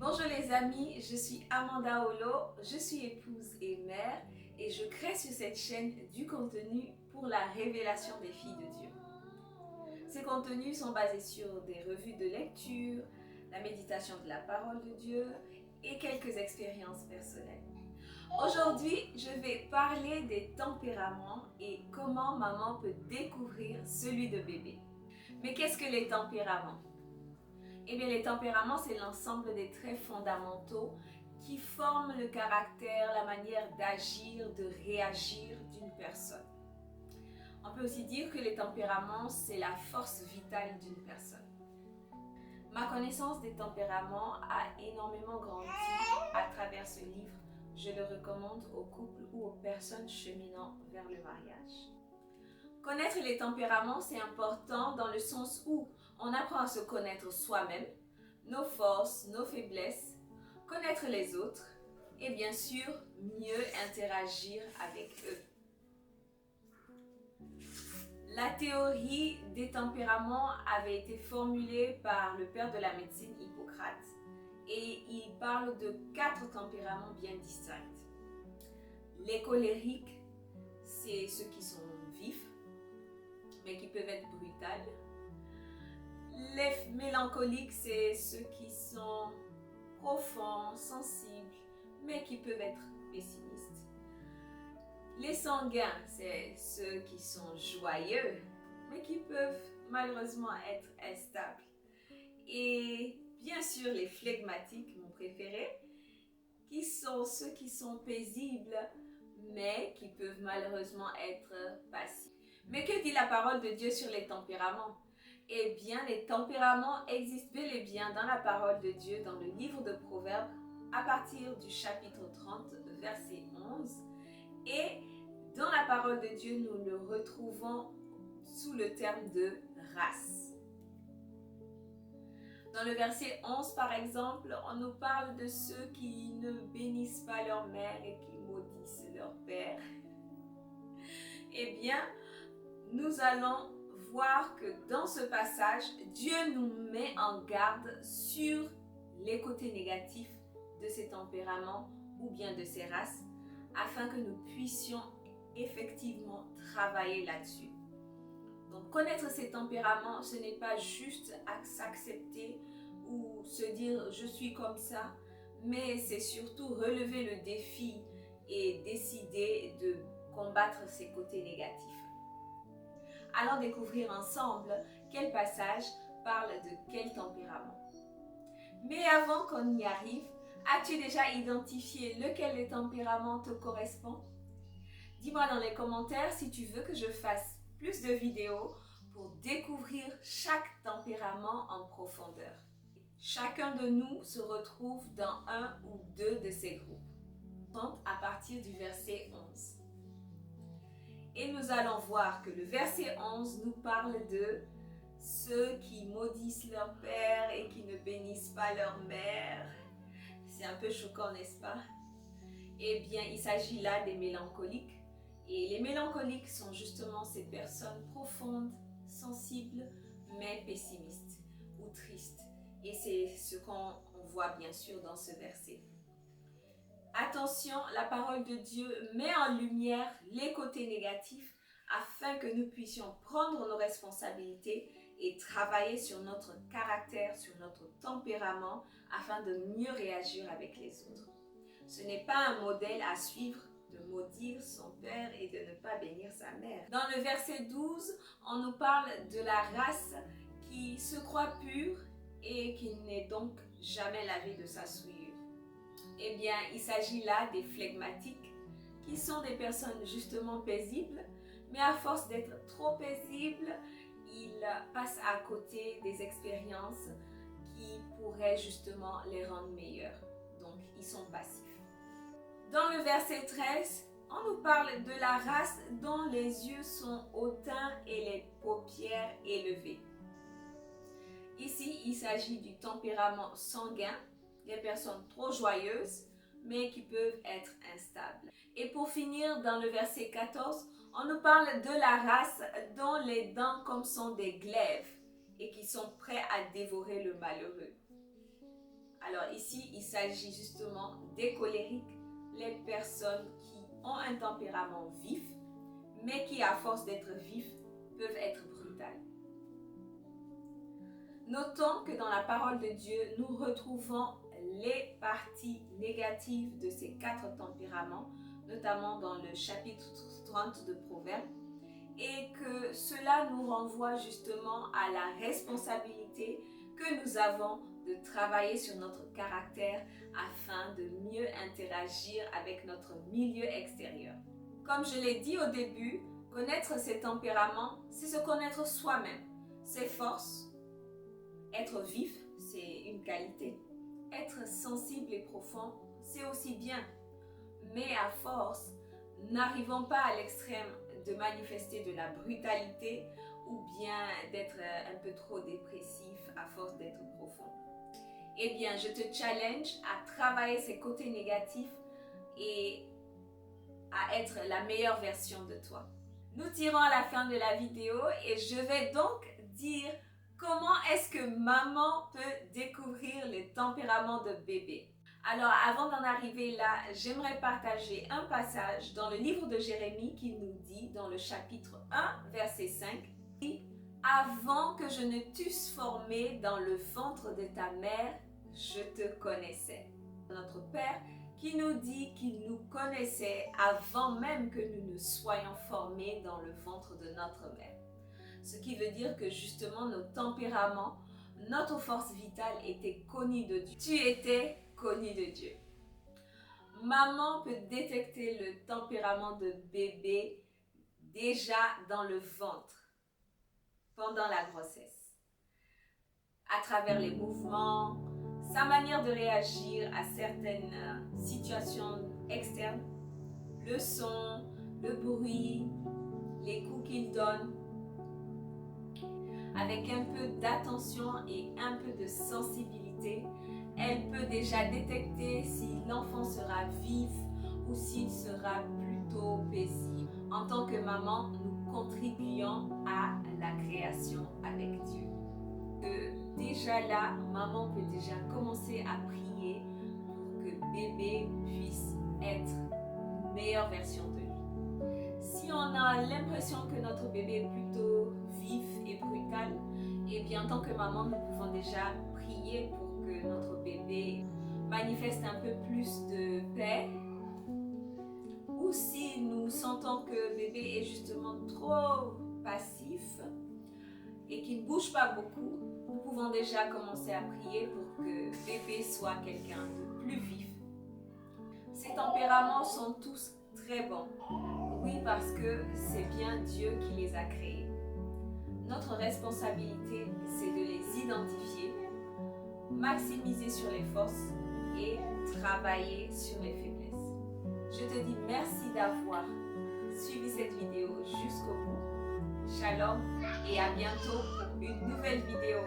Bonjour les amis, je suis Amanda Olo, je suis épouse et mère et je crée sur cette chaîne du contenu pour la révélation des filles de Dieu. Ces contenus sont basés sur des revues de lecture, la méditation de la parole de Dieu et quelques expériences personnelles. Aujourd'hui, je vais parler des tempéraments et comment maman peut découvrir celui de bébé. Mais qu'est-ce que les tempéraments? Eh bien, les tempéraments, c'est l'ensemble des traits fondamentaux qui forment le caractère, la manière d'agir, de réagir d'une personne. On peut aussi dire que les tempéraments, c'est la force vitale d'une personne. Ma connaissance des tempéraments a énormément grandi à travers ce livre. Je le recommande aux couples ou aux personnes cheminant vers le mariage. Connaître les tempéraments, c'est important dans le sens où on apprend à se connaître soi-même, nos forces, nos faiblesses, connaître les autres et bien sûr mieux interagir avec eux. La théorie des tempéraments avait été formulée par le père de la médecine Hippocrate et il parle de 4 tempéraments bien distincts. Les colériques, c'est ceux qui sont vifs, mais qui peuvent être brutales. Les mélancoliques, c'est ceux qui sont profonds, sensibles, mais qui peuvent être pessimistes. Les sanguins, c'est ceux qui sont joyeux, mais qui peuvent malheureusement être instables. Et bien sûr, les flegmatiques, mon préféré, qui sont ceux qui sont paisibles, mais qui peuvent malheureusement être passifs. Mais que dit la parole de Dieu sur les tempéraments? Eh bien, les tempéraments existent bel et bien dans la parole de Dieu, dans le livre de Proverbes, à partir du chapitre 30, verset 11. Et dans la parole de Dieu, nous le retrouvons sous le terme de race. Dans le verset 11, par exemple, on nous parle de ceux qui ne bénissent pas leur mère et qui maudissent leur père. Eh bien, nous allons voir que dans ce passage, Dieu nous met en garde sur les côtés négatifs de ces tempéraments ou bien de ces races, afin que nous puissions effectivement travailler là-dessus. Donc, connaître ces tempéraments, ce n'est pas juste s'accepter ou se dire « je suis comme ça », mais c'est surtout relever le défi et décider de combattre ces côtés négatifs. Allons découvrir ensemble quel passage parle de quel tempérament. Mais avant qu'on y arrive, as-tu déjà identifié lequel des tempéraments te correspond? Dis-moi dans les commentaires si tu veux que je fasse plus de vidéos pour découvrir chaque tempérament en profondeur. Chacun de nous se retrouve dans un ou deux de ces groupes, à partir du verset 11. Et nous allons voir que le verset 11 nous parle de ceux qui maudissent leur père et qui ne bénissent pas leur mère. C'est un peu choquant, n'est-ce pas? Eh bien, il s'agit là des mélancoliques. Et les mélancoliques sont justement ces personnes profondes, sensibles, mais pessimistes ou tristes. Et c'est ce qu'on voit bien sûr dans ce verset. Attention, la parole de Dieu met en lumière les côtés négatifs afin que nous puissions prendre nos responsabilités et travailler sur notre caractère, sur notre tempérament afin de mieux réagir avec les autres. Ce n'est pas un modèle à suivre de maudire son père et de ne pas bénir sa mère. Dans le verset 12, on nous parle de la race qui se croit pure et qui n'est donc jamais lavée de sa souillure. Eh bien, il s'agit là des flegmatiques, qui sont des personnes justement paisibles, mais à force d'être trop paisibles, ils passent à côté des expériences qui pourraient justement les rendre meilleurs. Donc, ils sont passifs. Dans le verset 13, on nous parle de la race dont les yeux sont hautains et les paupières élevées. Ici, il s'agit du tempérament sanguin, des personnes trop joyeuses, mais qui peuvent être instables. Et pour finir, dans le verset 14, on nous parle de la race dont les dents comme sont des glaives et qui sont prêts à dévorer le malheureux. Alors ici, il s'agit justement des colériques, les personnes qui ont un tempérament vif, mais qui, à force d'être vifs, peuvent être brutales. Notons que dans la parole de Dieu, nous retrouvons les parties négatives de ces 4 tempéraments, notamment dans le chapitre 30 de Proverbes, et que cela nous renvoie justement à la responsabilité que nous avons de travailler sur notre caractère afin de mieux interagir avec notre milieu extérieur. Comme je l'ai dit au début, connaître ses tempéraments, c'est se connaître soi-même, ses forces. Être vif, c'est une qualité. Être sensible et profond, c'est aussi bien. Mais à force, n'arrivons pas à l'extrême de manifester de la brutalité ou bien d'être un peu trop dépressif à force d'être profond. Eh bien, je te challenge à travailler ces côtés négatifs et à être la meilleure version de toi. Nous tirons à la fin de la vidéo et je vais donc dire comment est-ce que maman peut découvrir les tempéraments de bébé. Alors, avant d'en arriver là, j'aimerais partager un passage dans le livre de Jérémie qui nous dit, dans le chapitre 1, verset 5, « Avant que je ne t'eusse formé dans le ventre de ta mère, je te connaissais. » Notre Père qui nous dit qu'il nous connaissait avant même que nous ne soyons formés dans le ventre de notre mère. Ce qui veut dire que justement nos tempéraments, notre force vitale était connue de Dieu. Tu étais connu de Dieu. Maman peut détecter le tempérament de bébé déjà dans le ventre, pendant la grossesse, à travers les mouvements, sa manière de réagir à certaines situations externes, le son, le bruit, les coups qu'il donne. Avec un peu d'attention et un peu de sensibilité, elle peut déjà détecter si l'enfant sera vif ou s'il sera plutôt paisible. En tant que maman, nous contribuons à la création avec Dieu. Déjà là, maman peut déjà commencer à prier pour que bébé puisse être une meilleure version de lui. Si on a l'impression que notre bébé est plutôt vif et brutal, eh bien en tant que maman, nous pouvons déjà prier pour que notre bébé manifeste un peu plus de paix. Ou si nous sentons que bébé est justement trop passif et qu'il ne bouge pas beaucoup, nous pouvons déjà commencer à prier pour que bébé soit quelqu'un de plus vif. Ces tempéraments sont tous très bons. Oui, parce que c'est bien Dieu qui les a créés. Notre responsabilité, c'est de les identifier, maximiser sur les forces et travailler sur les faiblesses. Je te dis merci d'avoir suivi cette vidéo jusqu'au bout. Shalom et à bientôt pour une nouvelle vidéo.